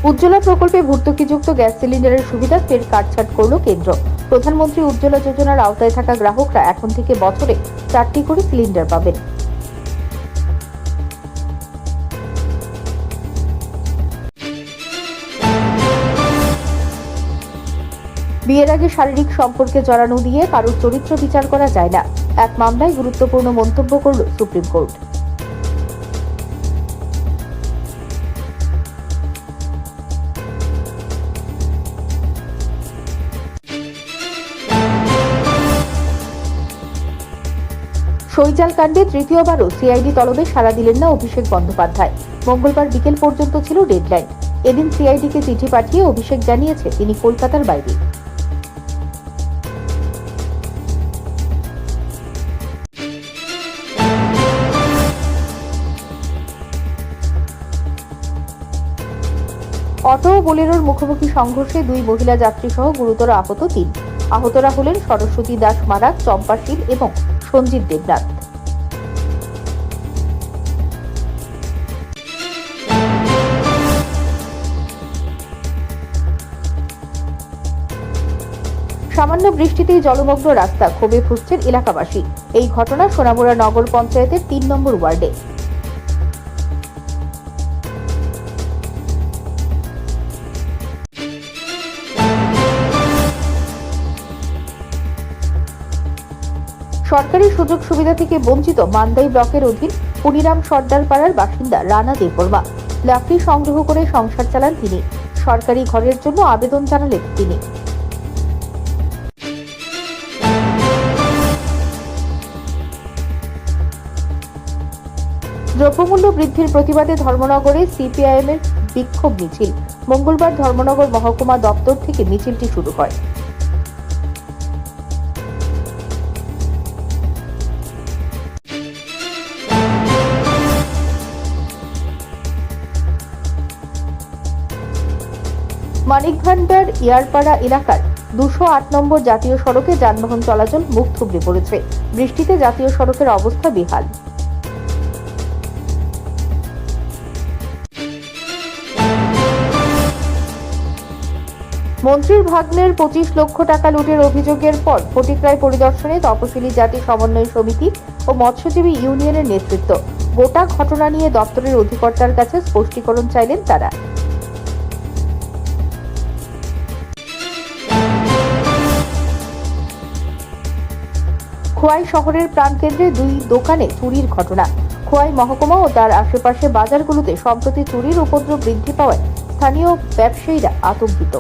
উজ্জ্বলা প্রকল্পে ভর্তুকিযুক্ত গ্যাস সিলিন্ডারের সুবিধা ফের কাটছাঁট করল কেন্দ্র। প্রধানমন্ত্রী উজ্জ্বলা যোজনার আওতায় থাকা গ্রাহকরা এখন থেকে বছরে 4টি করে সিলিন্ডার পাবেন। বিয়ের আগে শারীরিক সম্পর্কে জড়ানো দিয়ে কারোর চরিত্র বিচার করা যায় না, এক মামলায় গুরুত্বপূর্ণ মন্তব্য করল সুপ্রিম কোর্ট। শৈজাল কাণ্ডে তৃতীয়বারও সিআইডি তলবে সাড়া দিলেন না অভিষেক বন্দ্যোপাধ্যায়। মঙ্গলবার বিকেল পর্যন্ত ছিল ডেডলাইন। এদিন সিআইডিকে চিঠি পাঠিয়ে অভিষেক জানিয়েছে তিনি কলকাতার বাইরে। অটো ও বোলেরোর মুখোমুখি সংঘর্ষে 2 মহিলা যাত্রী সহ গুরুতর আহত 3। আহতরা হলেন সরস্বতী দাস মারাক, চম্পা শীল এবং সঞ্জিত দেবনাথ। সামান্য বৃষ্টিতেই জলমগ্ন রাস্তা, ক্ষোভে ফুঁসছেন এলাকাবাসী। এই ঘটনা সোনামুড়া নগর পঞ্চায়েতের 3 নম্বর ওয়ার্ডে। সরকারি সুযোগ সুবিধা থেকে বঞ্চিত মান্দাই ব্লকের অধীন পুনিরাম সর্দার পাড়ার বাসিন্দা রানা দেববর্মা। লাকড়ি সংগ্রহ করে সংসার চালান তিনি। সরকারি ঘরের জন্য আবেদন জানালেন তিনি। দ্রব্যমূল্য বৃদ্ধির প্রতিবাদে ধর্মনগরে সিপিআইএম এর বিক্ষোভ মিছিল। মঙ্গলবার ধর্মনগর মহকুমা দপ্তর থেকে মিছিলটি শুরু হয়। মানিক ভান্ডার ইয়ারপাড়া এলাকার 208 নম্বর জাতীয় সড়কে যানবাহন চলাচল মুখ থুবড়ে পড়েছে। বৃষ্টিতে জাতীয় সড়কের অবস্থা বেহাল। মন্ত্রীর ভাগ্নের 25 লক্ষ টাকা লুটের অভিযোগের পর ফটিকরায় পরিদর্শনে তপশিলি জাতি সমন্বয় সমিতি ও মৎস্যজীবী ইউনিয়নের নেতৃত্ব। গোটা ঘটনা নিয়ে দপ্তরের অধিকর্তার কাছে স্পষ্টীকরণ চাইলেন তারা। খোয়াই শহরের প্রাণকেন্দ্রে 2 দোকানে চুরির ঘটনা। খোয়াই মহকুমা ও তার আশেপাশে বাজারগুলোতে সম্প্রতি চুরির উপদ্রব বৃদ্ধি পাওয়ায় স্থানীয় ব্যবসায়ীরা আতঙ্কিত।